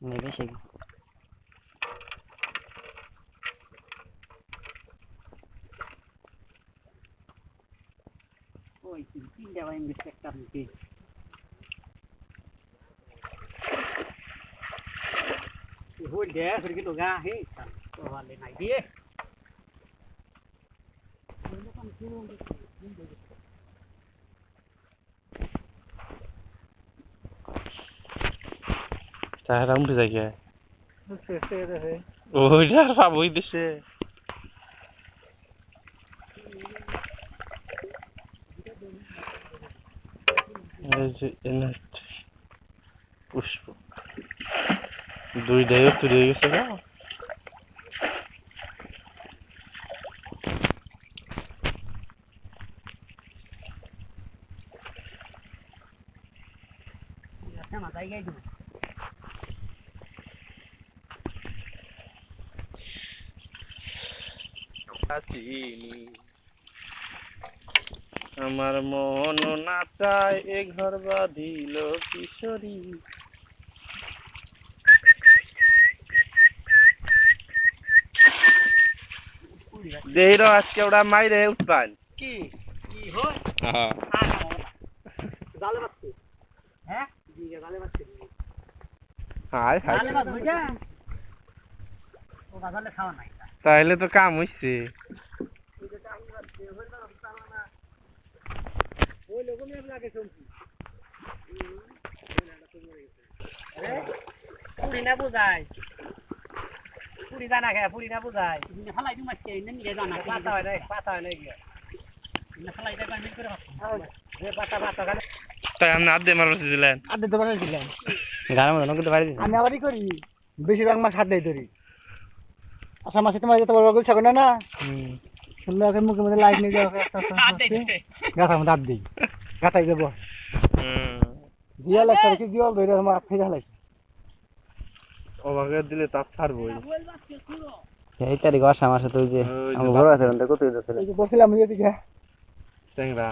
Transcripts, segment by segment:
নেবে সে ওই তিনটা ভাই ইন্সপেক্টর নিতে hôi đẻ phải cái đồ ga hết cho vào lên này đi ta không được gì kìa ôi ra phạm vui đi xe পুষ্প দুই ডাইও তুলে গেছে না আমার মন না চায় এ ঘর বাঁধিল কিশোরী দেহির আজকে ওটা মাইরে উঠবান কি কি হয় হ্যাঁ জালে বাচ্চা হ্যাঁ দিকে জালে বাচ্চা হাই হাই জালে বাচ্চা বুঝা ও বাজালে খাওয়া নাই তাইলে তো কাম হইছে ওই লোক আমি আপনাকে শুনছি আরে পুরি না বুঝাই পুরি জানা খায় পুরি না বুঝাই তুমি ফালাই দিও মাছকে নিয়ে জানা পাতা হয় না গিয়া না ফালাই দে বানি করে রে পাতা গালে তাই আপনি আদে মারছিলেন আদে তো মারছিলেন গানা মনে করতে পারি আমি আবারই করি বেশিরভাগ মাছ হাত দেই ধরি আচ্ছা মাছ তোমার যেতে বড় ছাগল না শুনলে ওকে মুখে মধ্যে লাইট নিয়ে যাও গাথা মধ্যে হাত দিই গাথাই যাব দিয়াল একটা কি দিয়াল ধরে আমার ফেলে হালাইছে ওভাবে দিলে তাপ ছাড়বই এই তারিখ আসা মাসে তো ওই যে আমার ঘর আছে ওখানে কত দিতে এই যে বসছিলাম এই দিকে ট্যাংরা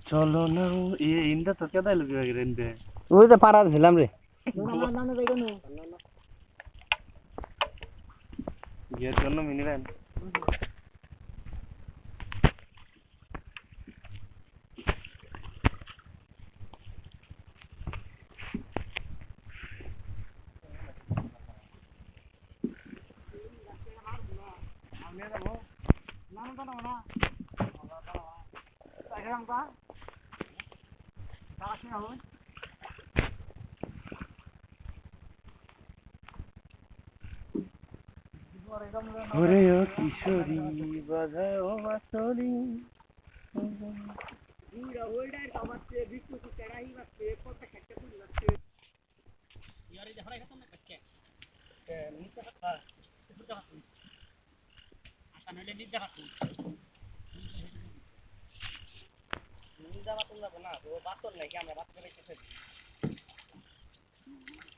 চলো না এই ইন্দা তো কেদাই লুকি বাকি রেন্দে ওই তো পাড়া ছিলাম রে গিয়ের জন্য মিনিবেন ওরে ও কিশোরী বাজায় ও বাঁশরি পুরা হোল্ডার কামাচ্ছে বিট্টু কি চড়াই বাজছে কত খেতে ফুল লাগছে ইয়ারে দেখাই খতম না কাটকে নিচে হাত ফুটা হাত আটা নলে নিচে হাত নিচে হাত লাগবে না ও বাতর নাকি আমরা বাত করে খেতে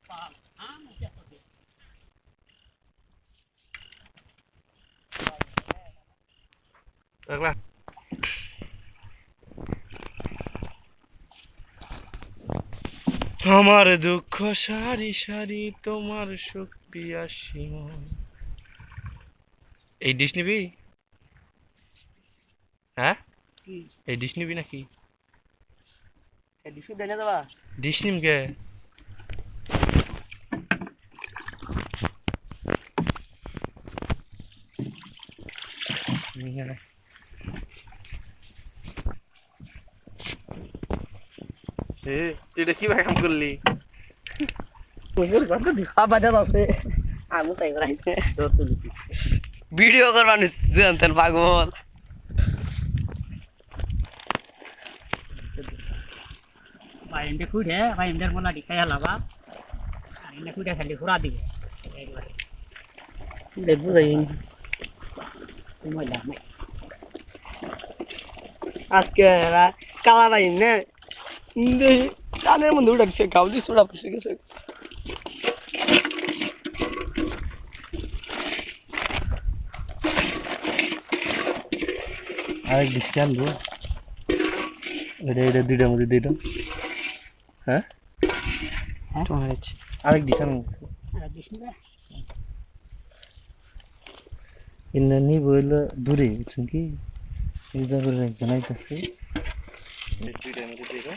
পাল আম কি করবে দেখলা আমার দুঃখ সারি সারি তোমার শক্তি আসিমন এই ডিশ নিবি হ্যাঁ এই ডিশ নিবি নাকি এই ডিশ দেনা দেবা ডিশ নিম কে তুই এটা কি কাম করলি ভিডিও করবার জানতেন পাগল ভাইন্ডে খুঁড়ে ভাইন্ডের মোলা ডিখাই হালাবা আর এনে খুঁড়ে খালি ঘুরা দিবে দেখবো যাই মজা নাই আজকে কালা ভাই না কানের মধ্যে উঠে গাও দিয়ে চোরা পড়ে গেছে আরেক ডিশ আনবো এটা দুইটার মধ্যে দুইটা হ্যাঁ আরেক ডিশ আনবো ইন্না নি বইলো দূরে বুঝছেন কি এই জায়গায় একজন আইতাছে দুইটার মধ্যে দুইটা